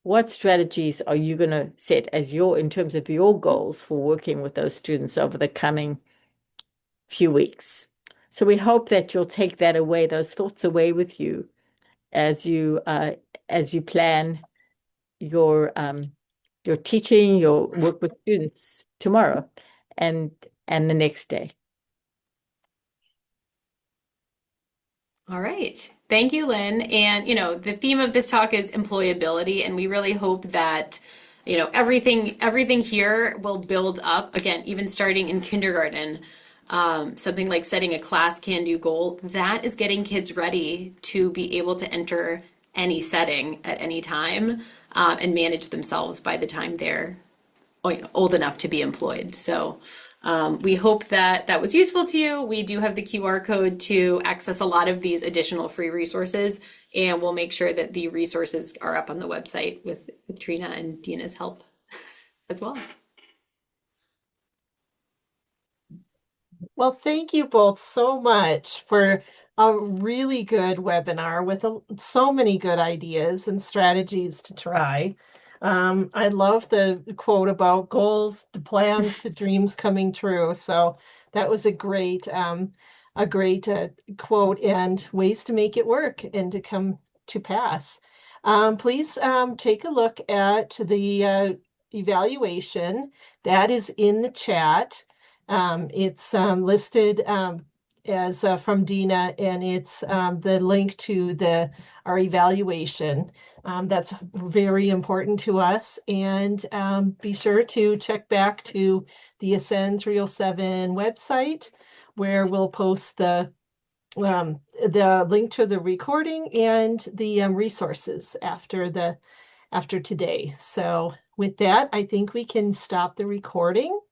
what strategies are you going to set in terms of your goals for working with those students over the coming few weeks? So we hope that you'll take those thoughts away with you as you plan your teaching, your work with students tomorrow and the next day. All right. Thank you, Lynn. And, the theme of this talk is employability, and we really hope that, everything here will build up, again, even starting in kindergarten. Something like setting a class can-do goal, that is getting kids ready to be able to enter any setting at any time, and manage themselves by the time they're old enough to be employed. So we hope that that was useful to you. We do have the QR code to access a lot of these additional free resources, and we'll make sure that the resources are up on the website with Trina and Dina's help as well. Well, thank you both so much for a really good webinar with so many good ideas and strategies to try. I love the quote about goals to plans to dreams coming true. So that was a great quote, and ways to make it work and to come to pass. Please take a look at the evaluation that is in the chat. It's listed as from Dina, and it's the link to our evaluation. That's very important to us. And be sure to check back to the ASCEND307 website, where we'll post the link to the recording and the resources after after today. So with that, I think we can stop the recording.